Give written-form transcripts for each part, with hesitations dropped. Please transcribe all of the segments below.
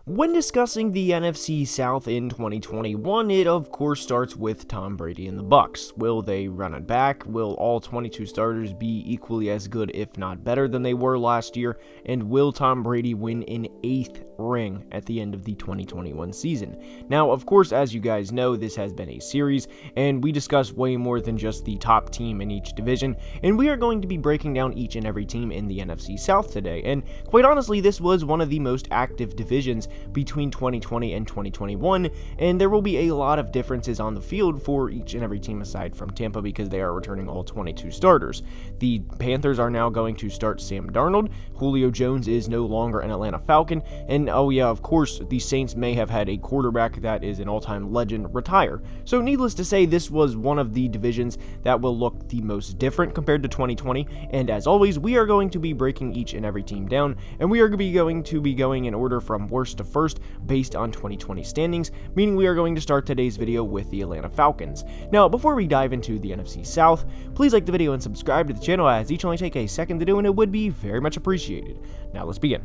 When discussing the NFC South in 2021, it of course starts with Tom Brady and the Bucs. Will they run it back? Will all 22 starters be equally as good, if not better, than they were last year? And will Tom Brady win an 8th ring at the end of the 2021 season? Now, of course, as you guys know, this has been a series, and we discuss way more than just the top team in each division, and we are going to be breaking down each and every team in the NFC South today. And quite honestly, this was one of the most active divisions between 2020 and 2021, and there will be a lot of differences on the field for each and every team aside from Tampa because they are returning all 22 starters. The Panthers are now going to start Sam Darnold. Julio Jones is no longer an Atlanta Falcon, and oh yeah, of course, the Saints may have had a quarterback that is an all-time legend retire. So needless to say, this was one of the divisions that will look the most different compared to 2020, and as always, we are going to be breaking each and every team down, and we are going to be going in order from worst to first based on 2020 standings, meaning we are going to start today's video with the Atlanta Falcons. Now, before we dive into the NFC South, please like the video and subscribe to the channel, as each only take a second to do, and it would be very much appreciated. Now let's begin.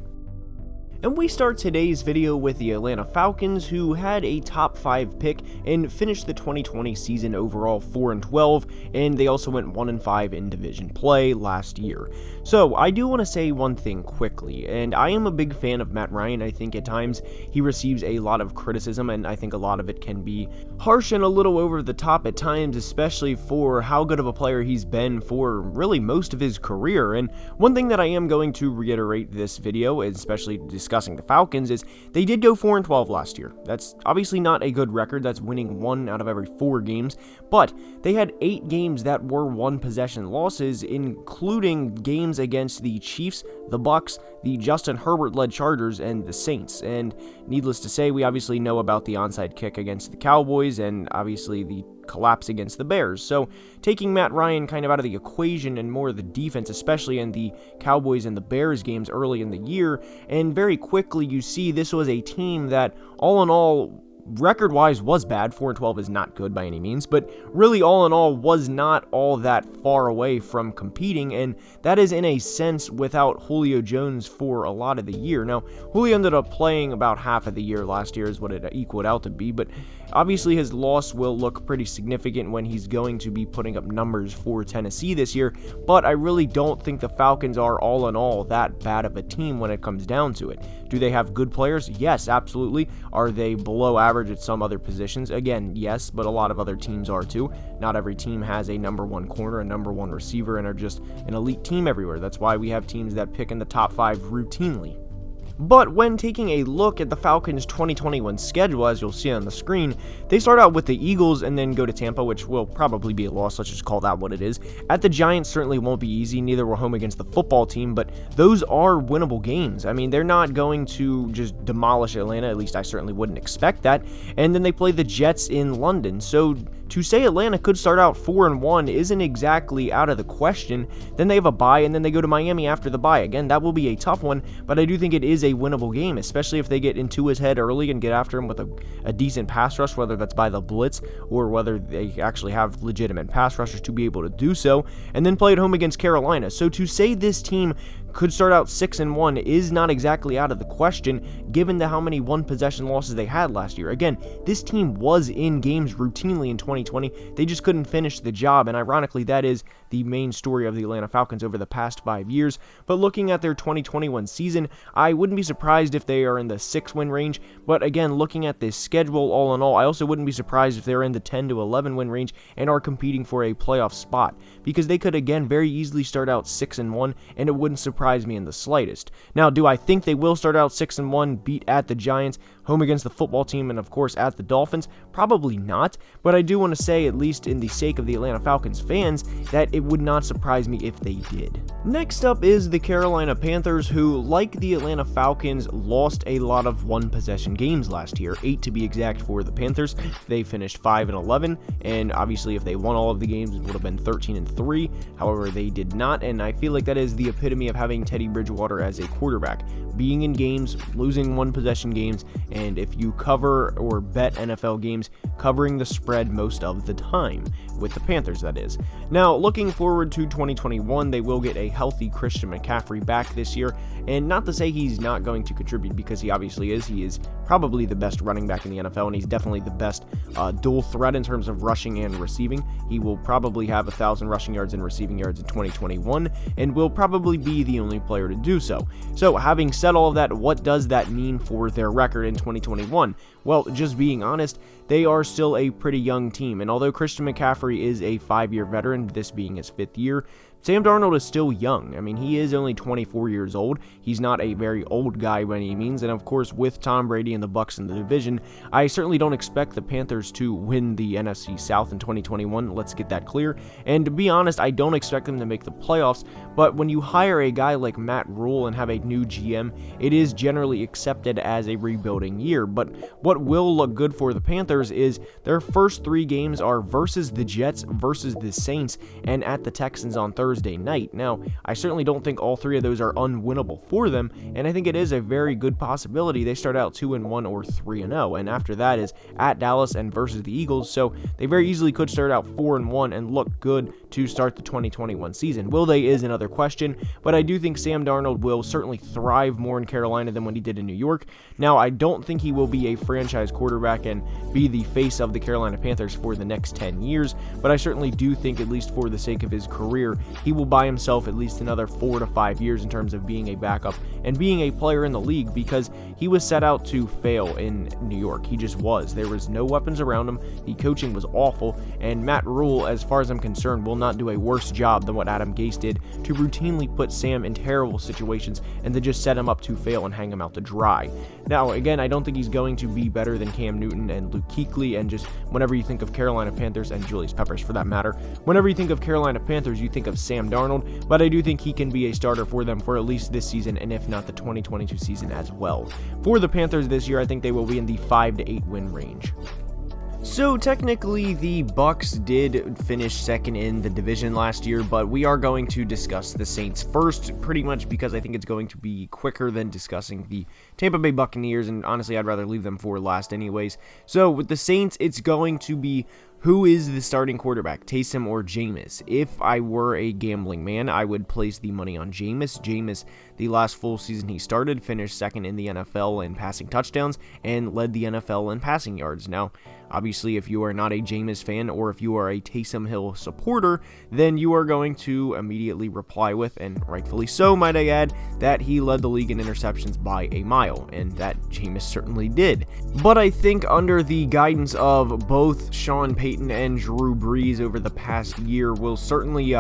And we start today's video with the Atlanta Falcons, who had a top 5 pick and finished the 2020 season overall 4-12, and they also went 1-5 in division play last year. So I do want to say one thing quickly, and I am a big fan of Matt Ryan. I think at times he receives a lot of criticism, and I think a lot of it can be harsh and a little over the top at times, especially for how good of a player he's been for really most of his career. And one thing that I am going to reiterate this video, especially discussing the Falcons, is they did go 4-12 last year. That's obviously not a good record. That's winning 1 out of every 4 games, but they had 8 games that were 1-possession losses, including games against the Chiefs, the Bucs, the Justin Herbert-led Chargers, and the Saints. And needless to say, we obviously know about the onside kick against the Cowboys and obviously the collapse against the Bears. So taking Matt Ryan kind of out of the equation and more of the defense, especially in the Cowboys and the Bears games early in the year, and very quickly you see this was a team that all in all, record-wise, was bad. 4-12 is not good by any means, but really all in all was not all that far away from competing, and that is in a sense without Julio Jones for a lot of the year. Now, Julio ended up playing about half of the year last year is what it equaled out to be, but obviously his loss will look pretty significant when he's going to be putting up numbers for Tennessee this year, but I really don't think the Falcons are all in all that bad of a team when it comes down to it. Do they have good players? Yes, absolutely. Are they below average at some other positions? Again, yes, but a lot of other teams are too. Not every team has a number 1 corner, a number 1 receiver, and are just an elite team everywhere. That's why we have teams that pick in the top 5 routinely. But when taking a look at the Falcons' 2021 schedule, as you'll see on the screen, they start out with the Eagles and then go to Tampa, which will probably be a loss. Let's just call that what it is. At the Giants certainly won't be easy. Neither will home against the football team, but those are winnable games. I mean, they're not going to just demolish Atlanta. At least I certainly wouldn't expect that. And then they play the Jets in London. So to say Atlanta could start out 4-1 isn't exactly out of the question. Then they have a bye, and then they go to Miami after the bye. Again, that will be a tough one, but I do think it is a winnable game, especially if they get into his head early and get after him with a decent pass rush, whether that's by the blitz or whether they actually have legitimate pass rushers to be able to do so, and then play at home against Carolina. So to say this team could start out 6-1 is not exactly out of the question, given how many 1-possession losses they had last year. Again, this team was in games routinely in 2020. They just couldn't finish the job, and ironically, that is the main story of the Atlanta Falcons over the past 5 years. But looking at their 2021 season, I wouldn't be surprised if they are in the 6-win range. But again, looking at this schedule all in all, I also wouldn't be surprised if they're in the 10-11 win range and are competing for a playoff spot, because they could again very easily start out 6-1, and it wouldn't surprise me in the slightest. Now, do I think they will start out 6-1, beat at the Giants, home against the football team, and of course at the Dolphins? Probably not, but I do want to say, at least in the sake of the Atlanta Falcons fans, that it would not surprise me if they did. Next up is the Carolina Panthers, who, like the Atlanta Falcons, lost a lot of 1-possession games last year, 8 to be exact for the Panthers. They finished 5-11, and obviously if they won all of the games, it would have been 13-3. However, they did not, and I feel like that is the epitome of having Teddy Bridgewater as a quarterback. being in games, losing one possession games, and if you cover or bet NFL games, covering the spread most of the time, with the Panthers, that is. Now, looking forward to 2021, they will get a healthy Christian McCaffrey back this year, and not to say he's not going to contribute, because he obviously is. He is probably the best running back in the NFL, and he's definitely the best dual threat in terms of rushing and receiving. He will probably have 1,000 rushing yards and receiving yards in 2021, and will probably be the only player to do so. So, having said all of that, what does that mean for their record in 2021? Well, just being honest, they are still a pretty young team, and although Christian McCaffrey is a 5-year veteran, this being his 5th year, Sam Darnold is still young. I mean, he is only 24 years old. He's not a very old guy by any means, and of course, with Tom Brady and the Bucs in the division, I certainly don't expect the Panthers to win the NFC South in 2021. Let's get that clear. And to be honest, I don't expect them to make the playoffs, but when you hire a guy like Matt Rule and have a new GM, it is generally accepted as a rebuilding year. But what will look good for the Panthers is their first 3 games are versus the Jets, versus the Saints, and at the Texans on Thursday night. Now, I certainly don't think all 3 of those are unwinnable for them, and I think it is a very good possibility they start out 2-1 or 3-0, and after that is at Dallas and versus the Eagles, so they very easily could start out 4-1 and look good to start the 2021 season. Will they is another question, but I do think Sam Darnold will certainly thrive more in Carolina than what he did in New York. Now, I don't think he will be a franchise quarterback and be the face of the Carolina Panthers for the next 10 years, but I certainly do think, at least for the sake of his career, he will buy himself at least another 4 to 5 years in terms of being a backup and being a player in the league, because he was set out to fail in New York. He just was. There was no weapons around him. The coaching was awful, and Matt Rule, as far as I'm concerned, will not do a worse job than what Adam Gase did to routinely put Sam in terrible situations and to just set him up to fail and hang him out to dry. Now, again, I don't think he's going to be better than Cam Newton and Luke Kuechly, and just whenever you think of Carolina Panthers, and Julius Peppers for that matter, whenever you think of Carolina Panthers, you think of Sam Darnold, but I do think he can be a starter for them for at least this season, and if not the 2022 season as well. For the Panthers this year, I think they will be in the 5 to 8 win range. So technically, the Bucs did finish second in the division last year, but we are going to discuss the Saints first, pretty much because I think it's going to be quicker than discussing the Tampa Bay Buccaneers, and honestly, I'd rather leave them for last anyways. So with the Saints, it's going to be who is the starting quarterback, Taysom or Jameis? If I were a gambling man, I would place the money on Jameis. Jameis, the last full season he started, finished second in the NFL in passing touchdowns and led the NFL in passing yards. Now, obviously, if you are not a Jameis fan or if you are a Taysom Hill supporter, then you are going to immediately reply with, and rightfully so, might I add, that he led the league in interceptions by a mile, and that Jameis certainly did. But I think under the guidance of both Sean Payton and Drew Brees over the past year will certainly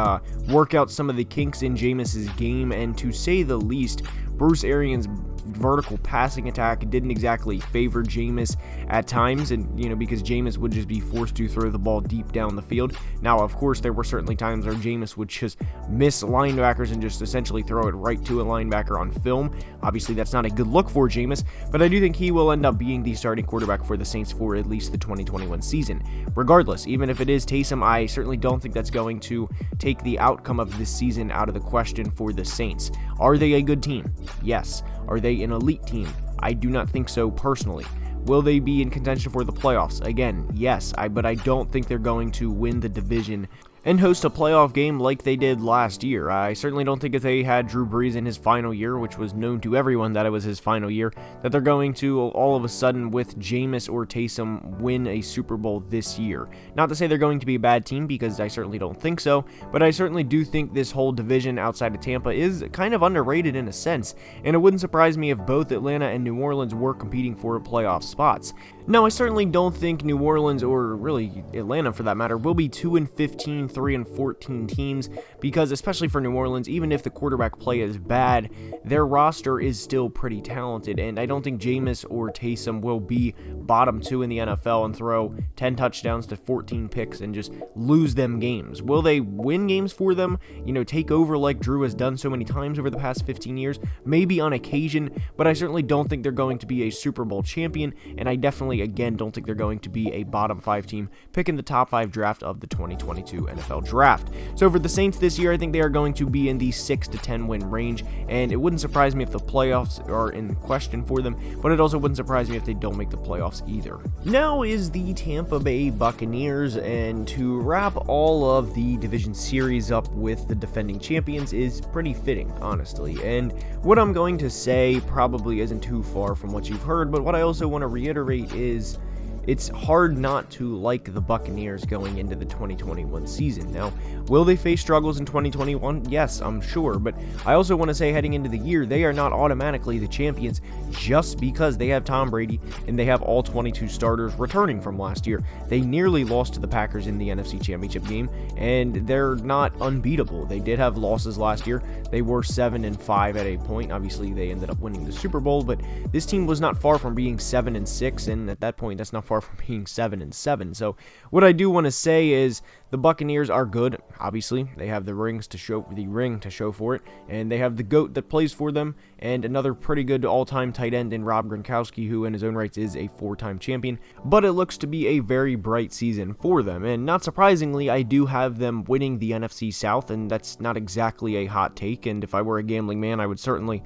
work out some of the kinks in Jameis's game, and to say the least, Bruce Arians' vertical passing attack didn't exactly favor Jameis at times, and because Jameis would just be forced to throw the ball deep down the field. Now, of course, there were certainly times where Jameis would just miss linebackers and just essentially throw it right to a linebacker on film. Obviously, that's not a good look for Jameis, but I do think he will end up being the starting quarterback for the Saints for at least the 2021 season. Regardless, even if it is Taysom, I certainly don't think that's going to take the outcome of this season out of the question for the Saints. Are they a good team? Yes. Are they an elite team? I do not think so personally. Will they be in contention for the playoffs? Again, yes, but I don't think they're going to win the division and host a playoff game like they did last year. I certainly don't think if they had Drew Brees in his final year, which was known to everyone that it was his final year, that they're going to all of a sudden with Jameis or Taysom win a Super Bowl this year. Not to say they're going to be a bad team, because I certainly don't think so, but I certainly do think this whole division outside of Tampa is kind of underrated in a sense, and it wouldn't surprise me if both Atlanta and New Orleans were competing for playoff spots. Now, I certainly don't think New Orleans, or really Atlanta for that matter, will be 2-15, 3-14 teams, because especially for New Orleans, even if the quarterback play is bad, their roster is still pretty talented, and I don't think Jameis or Taysom will be bottom 2 in the NFL and throw 10 touchdowns to 14 picks and just lose them games. Will they win games for them? Take over like Drew has done so many times over the past 15 years? Maybe on occasion, but I certainly don't think they're going to be a Super Bowl champion, and I definitely, again, don't think they're going to be a bottom 5 team picking the top 5 draft of the 2022 NFL NFL draft. So for the Saints this year, I think they are going to be in the 6 to 10 win range, and it wouldn't surprise me if the playoffs are in question for them, but it also wouldn't surprise me if they don't make the playoffs either. Now is the Tampa Bay Buccaneers, and to wrap all of the division series up with the defending champions is pretty fitting, honestly, and what I'm going to say probably isn't too far from what you've heard, but what I also want to reiterate is it's hard not to like the Buccaneers going into the 2021 season. Now, will they face struggles in 2021? Yes, I'm sure, but I also want to say heading into the year, they are not automatically the champions just because they have Tom Brady and they have all 22 starters returning from last year. They nearly lost to the Packers in the NFC Championship game, and they're not unbeatable. They did have losses last year. They were 7-5 at a point. Obviously, they ended up winning the Super Bowl, but this team was not far from being 7-6, and at that point, that's not far from being 7-7. So what I do want to say is the Buccaneers are good. Obviously, they have the ring to show for it, and they have the GOAT that plays for them, and another pretty good all-time tight end in Rob Gronkowski, who in his own rights is a 4-time champion. But it looks to be a very bright season for them, and not surprisingly, I do have them winning the NFC South, and that's not exactly a hot take. And if I were a gambling man, I would certainly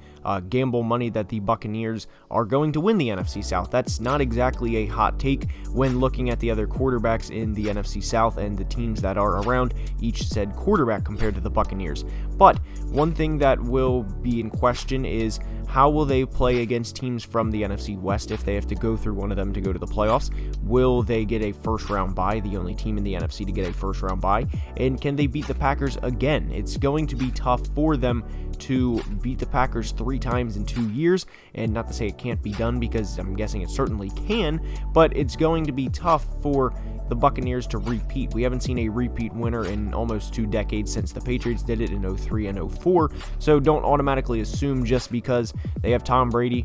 gamble money that the Buccaneers are going to win the NFC South. That's not exactly a hot take when looking at the other quarterbacks in the NFC South and the teams that are around each said quarterback compared to the Buccaneers. But one thing that will be in question is how will they play against teams from the NFC West if they have to go through one of them to go to the playoffs? Will they get a first-round bye, the only team in the NFC to get a first-round bye? And can they beat the Packers again? It's going to be tough for them to beat the Packers 3 times in 2 years, and not to say it can't be done, because I'm guessing it certainly can, but it's going to be tough for the Buccaneers to repeat. We haven't seen a repeat winner in almost 2 decades since the Patriots did it in 03 and 04, so don't automatically assume just because they have Tom Brady,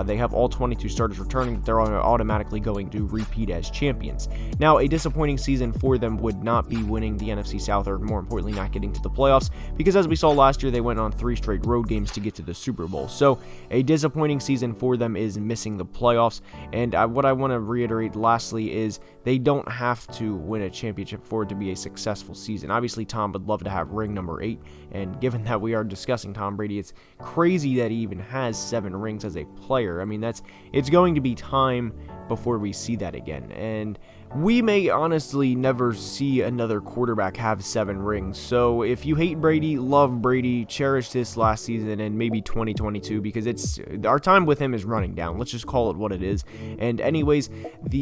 they have all 22 starters returning, that they're automatically going to repeat as champions. Now, a disappointing season for them would not be winning the NFC South, or more importantly, not getting to the playoffs, because as we saw last year, they went on 3 straight road games to get to the Super Bowl. So a disappointing season for them is missing the playoffs, and what I want to reiterate lastly is they don't have to win a championship for it to be a successful season. Obviously, Tom would love to have ring number 8, and given that we are discussing Tom Brady, it's crazy that he even has 7 rings as a player. I mean, it's going to be time before we see that again, and we may honestly never see another quarterback have 7 rings. So if you hate Brady, love Brady, cherish this last season and maybe 2022, because our time with him is running down. Let's just call it what it is. And anyways,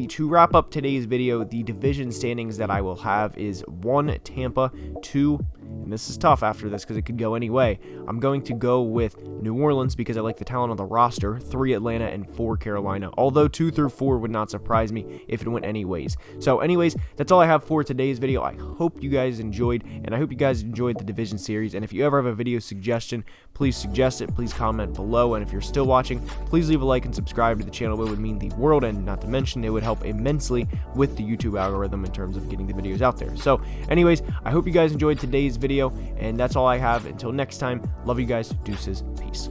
to wrap up today's video, the division standings that I will have is 1 Tampa, 2, and this is tough after this because it could go any way. I'm going to go with New Orleans because I like the talent on the roster, 3 Atlanta, and 4 Carolina, although 2 through 4 would not surprise me if it went anyways. So anyways, that's all I have for today's video. I hope you guys enjoyed, and I hope you guys enjoyed the division series, and if you ever have a video suggestion, please suggest it, please comment below, and if you're still watching, please leave a like and subscribe to the channel. It would mean the world, and not to mention, it would help immensely with the YouTube algorithm in terms of getting the videos out there. So anyways, I hope you guys enjoyed today's video, and that's all I have. Until next time, love you guys, deuces, peace.